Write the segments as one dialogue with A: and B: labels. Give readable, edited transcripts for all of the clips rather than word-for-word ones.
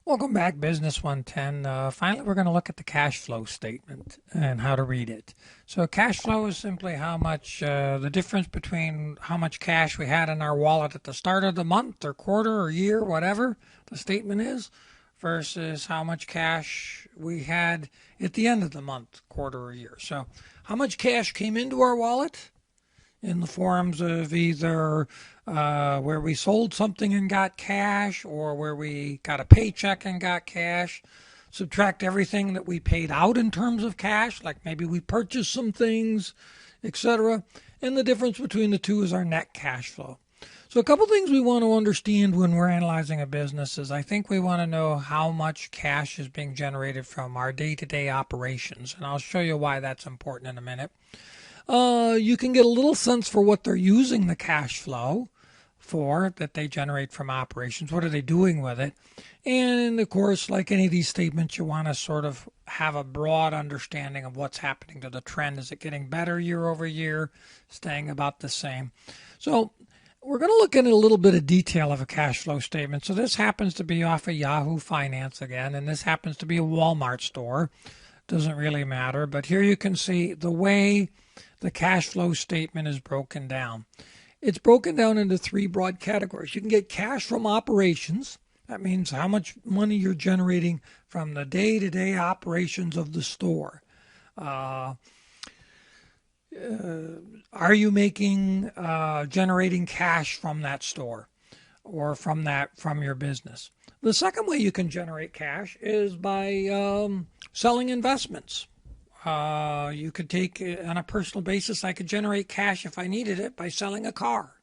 A: Welcome back, Business 110. Finally, we're going to look at the cash flow statement and how to read it. So, cash flow is simply how much, the difference between how much cash we had in our wallet at the start of the month or quarter or year, whatever the statement is, versus how much cash we had at the end of the month, quarter, or year. So, how much cash came into our wallet in the forms of either where we sold something and got cash, or where we got a paycheck and got cash. Subtract everything that we paid out in terms of cash, like maybe we purchased some things, etc. And the difference between the two is our net cash flow. So a couple things we want to understand when we're analyzing a business is I think we want to know how much cash is being generated from our day-to-day operations. And I'll show you why that's important in a minute. You can get a little sense for what they're using the cash flow for that they generate from operations. What are they doing with it? And of course, like any of these statements, you want to sort of have a broad understanding of what's happening to the trend. Is it getting better year over year, staying about the same? So we're going to look at a little bit of detail of a cash flow statement. So this happens to be off of Yahoo Finance again, and this happens to be a Walmart store. Doesn't really matter, but here you can see the way the cash flow statement is broken down. It's broken down into three broad categories. You can get cash from operations. That means how much money you're generating from the day-to-day operations of the store. Are you generating cash from that store or from your business? The second way you can generate cash is by selling investments. You could take on a personal basis. I could generate cash if I needed it by selling a car.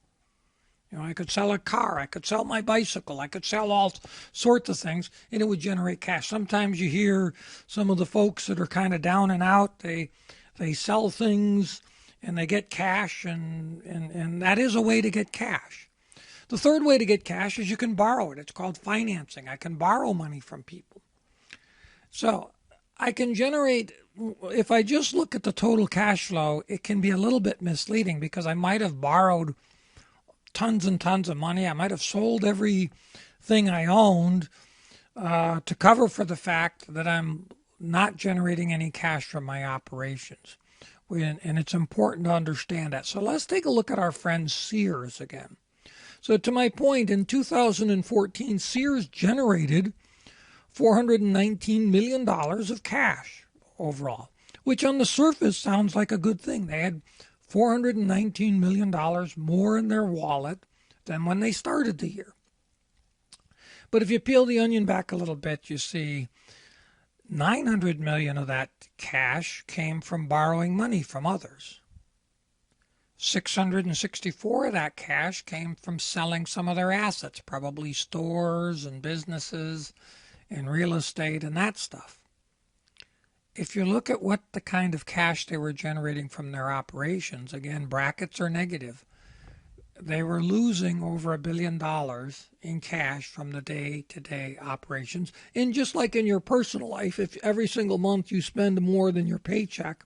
A: I could sell a car. I could sell my bicycle. I could sell all sorts of things, and it would generate cash. Sometimes you hear some of the folks that are kind of down and out. They sell things and they get cash, and that is a way to get cash. The third way to get cash is you can borrow it. It's called financing. I can borrow money from people. So I can generate, if I just look at the total cash flow, it can be a little bit misleading because I might have borrowed tons and tons of money. I might have sold everything I owned to cover for the fact that I'm not generating any cash from my operations. And it's important to understand that. So let's take a look at our friend Sears again. So to my point, in 2014, Sears generated $419 million of cash overall, which on the surface sounds like a good thing. They had $419 million more in their wallet than when they started the year. But if you peel the onion back a little bit, you see $900 million of that cash came from borrowing money from others. 664 of that cash came from selling some of their assets, probably stores and businesses and real estate and that stuff. If you look at what the kind of cash they were generating from their operations, again, brackets are negative. They were losing over $1 billion in cash from the day-to-day operations. And just like in your personal life, if every single month you spend more than your paycheck,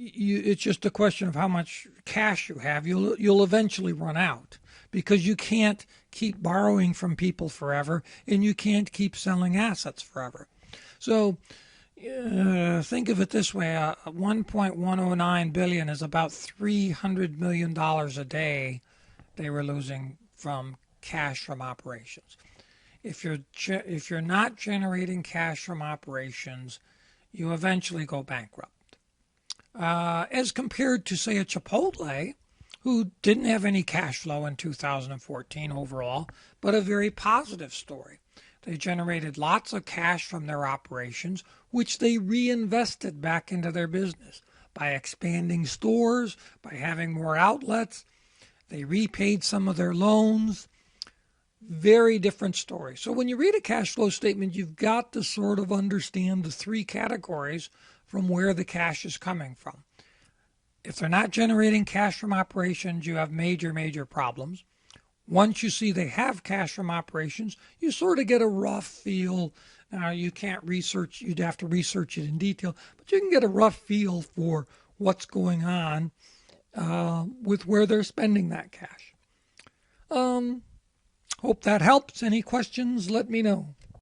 A: it's just a question of how much cash you have. You'll eventually run out because you can't keep borrowing from people forever, and you can't keep selling assets forever. So think of it this way: 1.109 billion is about $300 million a day they were losing from cash from operations. If you're not generating cash from operations, you eventually go bankrupt. As compared to, say, a Chipotle, who didn't have any cash flow in 2014 overall, but a very positive story. They generated lots of cash from their operations, which they reinvested back into their business by expanding stores, by having more outlets. They repaid some of their loans. Very different story. So when you read a cash flow statement, you've got to sort of understand the three categories from where the cash is coming from. If they're not generating cash from operations, you have major, major problems. Once you see they have cash from operations, you sort of get a rough feel. Now, you can't research, you'd have to research it in detail, but you can get a rough feel for what's going on with where they're spending that cash. Hope that helps. Any questions, let me know.